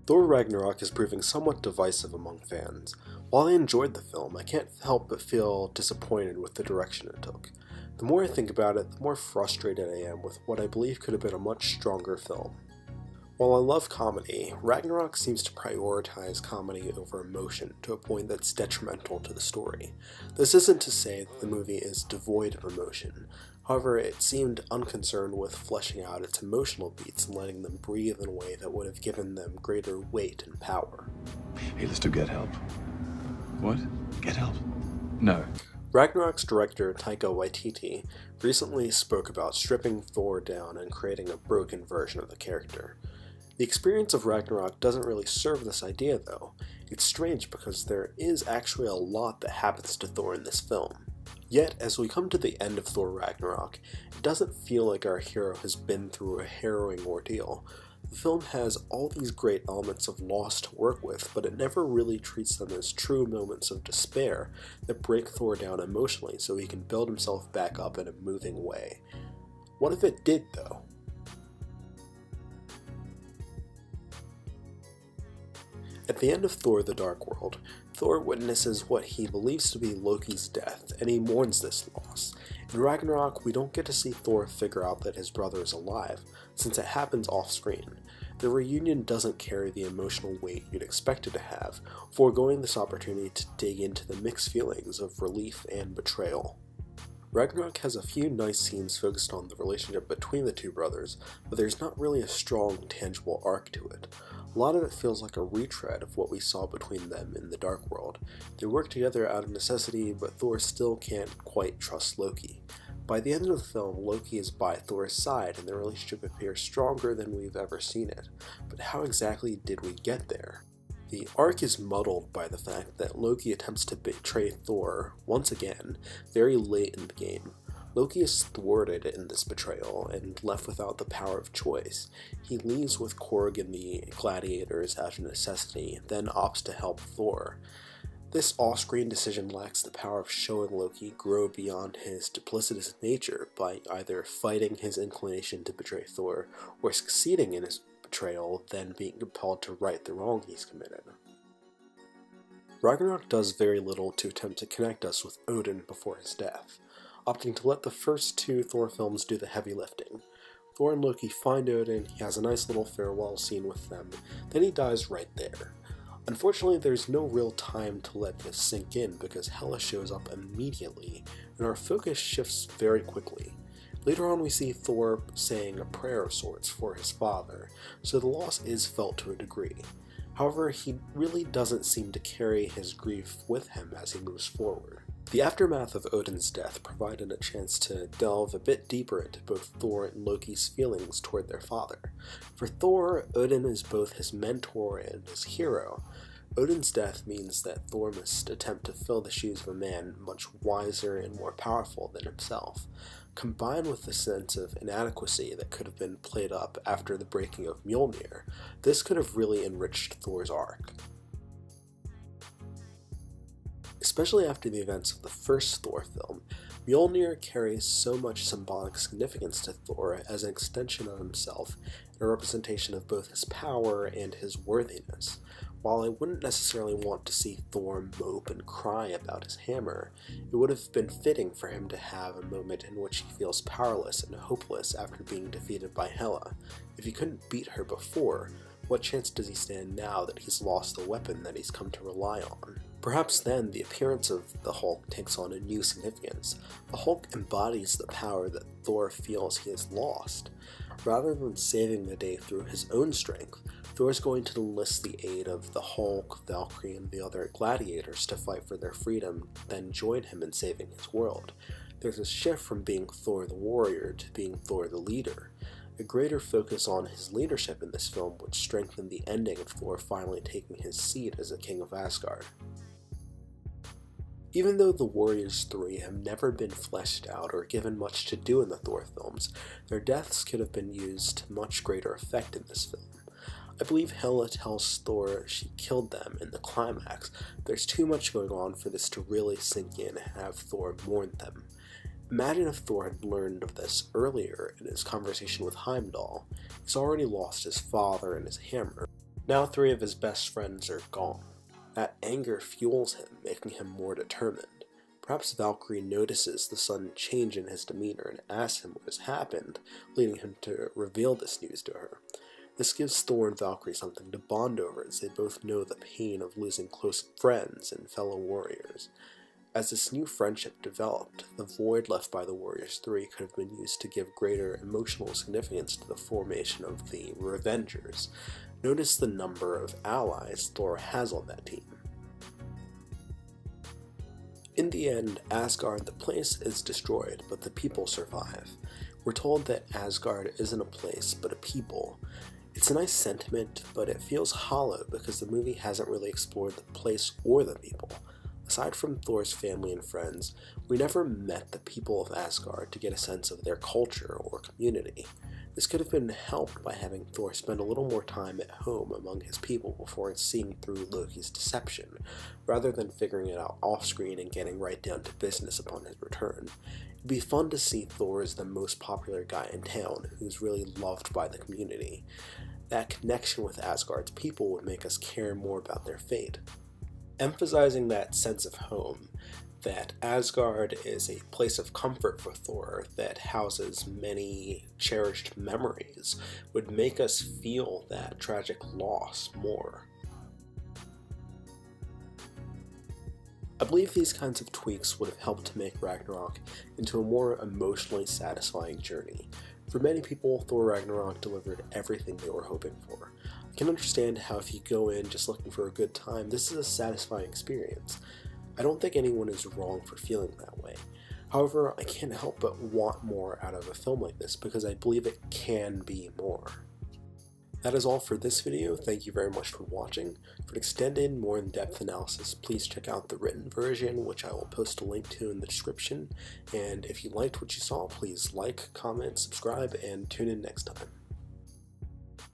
Thor Ragnarok is proving somewhat divisive among fans. While I enjoyed the film, I can't help but feel disappointed with the direction it took. The more I think about it, the more frustrated I am with what I believe could have been a much stronger film. While I love comedy, Ragnarok seems to prioritize comedy over emotion to a point that's detrimental to the story. This isn't to say that the movie is devoid of emotion. However, it seemed unconcerned with fleshing out its emotional beats and letting them breathe in a way that would have given them greater weight and power. Hey, let's do Get Help. What? Get Help? No. Ragnarok's director Taika Waititi recently spoke about stripping Thor down and creating a broken version of the character. The experience of Ragnarok doesn't really serve this idea, though. It's strange because there is actually a lot that happens to Thor in this film. Yet, as we come to the end of Thor Ragnarok, it doesn't feel like our hero has been through a harrowing ordeal. The film has all these great elements of loss to work with, but it never really treats them as true moments of despair that break Thor down emotionally so he can build himself back up in a moving way. What if it did, though? At the end of Thor the Dark World, Thor witnesses what he believes to be Loki's death, and he mourns this loss. In Ragnarok, we don't get to see Thor figure out that his brother is alive, since it happens off-screen. The reunion doesn't carry the emotional weight you'd expect it to have, foregoing this opportunity to dig into the mixed feelings of relief and betrayal. Ragnarok has a few nice scenes focused on the relationship between the two brothers, but there's not really a strong, tangible arc to it. A lot of it feels like a retread of what we saw between them in the Dark World. They work together out of necessity, but Thor still can't quite trust Loki. By the end of the film, Loki is by Thor's side, and their relationship appears stronger than we've ever seen it. But how exactly did we get there? The arc is muddled by the fact that Loki attempts to betray Thor, once again, very late in the game. Loki is thwarted in this betrayal and left without the power of choice. He leaves with Korg and the gladiators out of necessity, then opts to help Thor. This off-screen decision lacks the power of showing Loki grow beyond his duplicitous nature by either fighting his inclination to betray Thor or succeeding in his betrayal, then being compelled to right the wrong he's committed. Ragnarok does very little to attempt to connect us with Odin before his death, opting to let the first two Thor films do the heavy lifting. Thor and Loki find Odin, he has a nice little farewell scene with them, then he dies right there. Unfortunately, there's no real time to let this sink in because Hela shows up immediately, and our focus shifts very quickly. Later on we see Thor saying a prayer of sorts for his father, so the loss is felt to a degree. However, he really doesn't seem to carry his grief with him as he moves forward. The aftermath of Odin's death provided a chance to delve a bit deeper into both Thor and Loki's feelings toward their father. For Thor, Odin is both his mentor and his hero. Odin's death means that Thor must attempt to fill the shoes of a man much wiser and more powerful than himself. Combined with the sense of inadequacy that could have been played up after the breaking of Mjolnir, this could have really enriched Thor's arc. Especially after the events of the first Thor film, Mjolnir carries so much symbolic significance to Thor as an extension of himself and a representation of both his power and his worthiness. While I wouldn't necessarily want to see Thor mope and cry about his hammer, it would have been fitting for him to have a moment in which he feels powerless and hopeless after being defeated by Hela. If he couldn't beat her before, what chance does he stand now that he's lost the weapon that he's come to rely on? Perhaps then the appearance of the Hulk takes on a new significance. The Hulk embodies the power that Thor feels he has lost. Rather than saving the day through his own strength, Thor is going to enlist the aid of the Hulk, Valkyrie, and the other gladiators to fight for their freedom, then join him in saving his world. There's a shift from being Thor the warrior to being Thor the leader. A greater focus on his leadership in this film would strengthen the ending of Thor finally taking his seat as a king of Asgard. Even though the Warriors 3 have never been fleshed out or given much to do in the Thor films, their deaths could have been used to much greater effect in this film. I believe Hela tells Thor she killed them in the climax. There's too much going on for this to really sink in and have Thor mourn them. Imagine if Thor had learned of this earlier in his conversation with Heimdall. He's already lost his father and his hammer. Now 3 of his best friends are gone. That anger fuels him, making him more determined. Perhaps Valkyrie notices the sudden change in his demeanor and asks him what has happened, leading him to reveal this news to her. This gives Thor and Valkyrie something to bond over, as they both know the pain of losing close friends and fellow warriors. As this new friendship developed, the void left by the Warriors 3 could have been used to give greater emotional significance to the formation of the Revengers. Notice the number of allies Thor has on that team. In the end, Asgard, the place, is destroyed, but the people survive. We're told that Asgard isn't a place, but a people. It's a nice sentiment, but it feels hollow because the movie hasn't really explored the place or the people. Aside from Thor's family and friends, we never met the people of Asgard to get a sense of their culture or community. This could have been helped by having Thor spend a little more time at home among his people before seeing through Loki's deception, rather than figuring it out off-screen and getting right down to business upon his return. It'd be fun to see Thor as the most popular guy in town, who's really loved by the community. That connection with Asgard's people would make us care more about their fate. Emphasizing that sense of home, that Asgard is a place of comfort for Thor that houses many cherished memories, would make us feel that tragic loss more. I believe these kinds of tweaks would have helped to make Ragnarok into a more emotionally satisfying journey. For many people, Thor Ragnarok delivered everything they were hoping for. I can understand how if you go in just looking for a good time, this is a satisfying experience. I don't think anyone is wrong for feeling that way. However, I can't help but want more out of a film like this because I believe it can be more. That is all for this video. Thank you very much for watching. For an extended, more in-depth analysis, please check out the written version, which I will post a link to in the description. And if you liked what you saw, please like, comment, subscribe, and tune in next time.